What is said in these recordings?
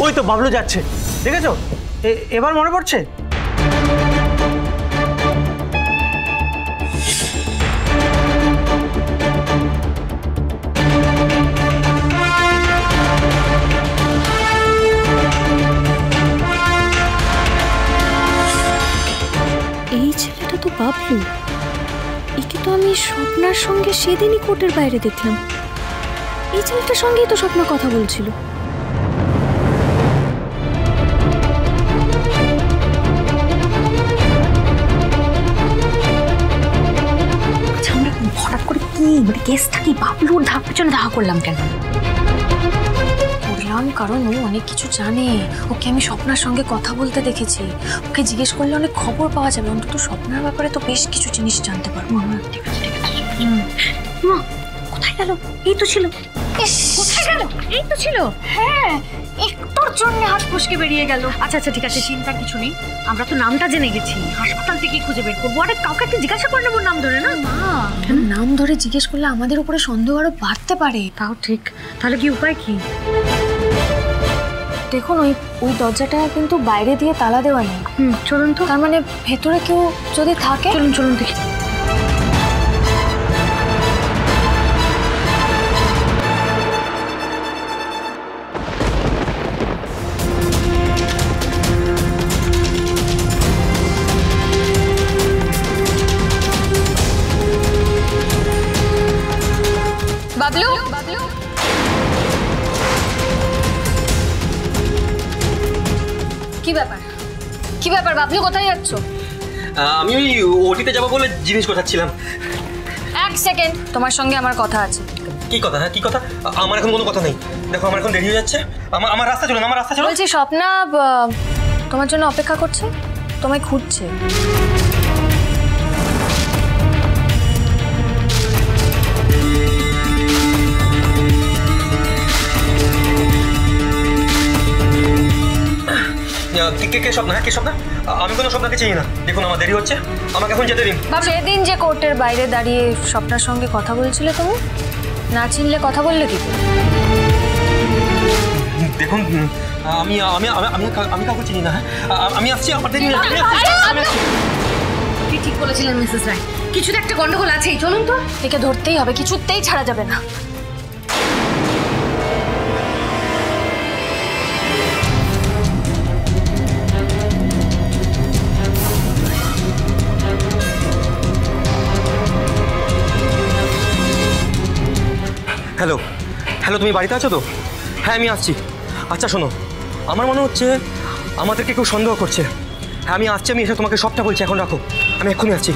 ওই তো বাবলু যাচ্ছে, দেখেছো? এবার মনে পড়ছে। এই ছেলেটা তো বাবলু। একে তো আমি স্বপ্নার সঙ্গে সেদিনই কোর্টের বাইরে দেখলাম। এই ছেলেটার সঙ্গেই তো স্বপ্ন কথা বলছিল। আচ্ছা, আমরা হঠাৎ করে কি মানে কেসটা কি বাবলুর পেছনে ধাওয়া করলাম কেন? করলাম কারণ ও অনেক কিছু জানে। ওকে আমি স্বপ্নার সঙ্গে কথা বলতে দেখেছি। ওকে জিজ্ঞেস করলে অনেক খবর পাওয়া যাবে। অন্তত স্বপ্নার ব্যাপারে তো বেশ কিছু জিনিস জানতে পারবো আমরা। ঠিক আছে, ঠিক আছে। মা কোথায় গেল? এই তো ছিল। কোথায় গেল? এই তো ছিল। হ্যাঁ, একটুর জন্য হাত ফসকে বেরিয়ে গেল। আচ্ছা আচ্ছা, ঠিক আছে, চিন্তার কিছু নেই। আমরা তো নামটা জেনে গেছি, হাসপাতাল থেকে খুঁজে বের করবো। আরে কাউকে একটা জিজ্ঞাসা করে নেবো নাম ধরে। না মা, কেন নাম ধরে জিজ্ঞেস করলে আমাদের উপরে সন্দেহ আরো বাড়তে পারে। তাও ঠিক। তাহলে কি উপায় কি? দেখুন, ওই দরজাটা কিন্তু বাইরে দিয়ে তালা দেওয়া নেই। চলুন তো। তার মানে ভেতরে কেউ যদি থাকে। চলুন চলুন দেখি। বাবলু, কি ব্যাপার? কি ব্যাপার বাবলু, কোথায় যাচ্ছ? আমি ওই ওটিতে যাবো বলে জিনিস গোছাচ্ছিলাম। এক সেকেন্ড, তোমার সঙ্গে আমার কথা আছে। কি কথা? হ্যাঁ, কি কথা? আমার এখন কোনো কথা নেই। দেখো, আমার এখন দেরি হয়ে যাচ্ছে। আমার রাস্তা চলুন, আমার রাস্তা চলুন। বলছি স্বপ্না তোমার জন্য অপেক্ষা করছে, তোমায় খুঁজছে। কে স্বপ্না? হ্যাঁ, কে স্বপ্না? আমি কোনো স্বপ্নাকে চিনি না। দেখুন, আমার দেরি হচ্ছে, আমাকে এখন যেতে দিন। সেদিন যে কোর্টের বাইরে দাঁড়িয়ে স্বপ্নার সঙ্গে কথা বলছিলে, তুমি না চিনলে কথা বললে কি করে? দেখুন, আমি আমি আমি আমি কাউকে চিনি না। আমি আসছি, আমার দেরি হয়ে যাচ্ছে। ঠিক বলেছিলেন মিসেস রায়, কিছুতে একটা গন্ডগোল আছেই। চলুন তো। একে ধরতেই হবে, কিছুতেই ছাড়া যাবে না। হ্যালো হ্যালো, তুমি বাড়িতে আছো তো? হ্যাঁ, আমি আসছি। আচ্ছা শোনো, আমার মনে হচ্ছে আমাদেরকে কেউ সন্দেহ করছে। হ্যাঁ, আমি আসছি, আমি এসে তোমাকে সবটা বলছি। এখন রাখো, আমি এক্ষুনি আসছি।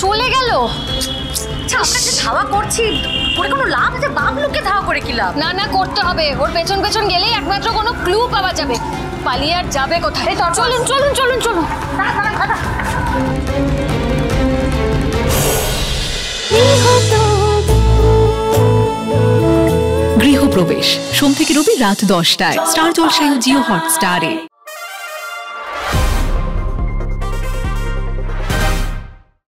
চলে গেল। আমরা যে ধাওয়া করছি, করে কোনো লাভ আছে? বাবলুকে ধাওয়া করে কি লাভ? না না, করতে হবে। ওর পেছন পেছন গেলেই একমাত্র কোনো ক্লু পাওয়া যাবে। পালিয়ে আর যাবে কোথায়? চলুন চলুন চলুন চলুন। গৃহপ্রবেশ সোম থেকে রবি রাত 10টায় স্টার জলসায় ও জিও হটস্টারে।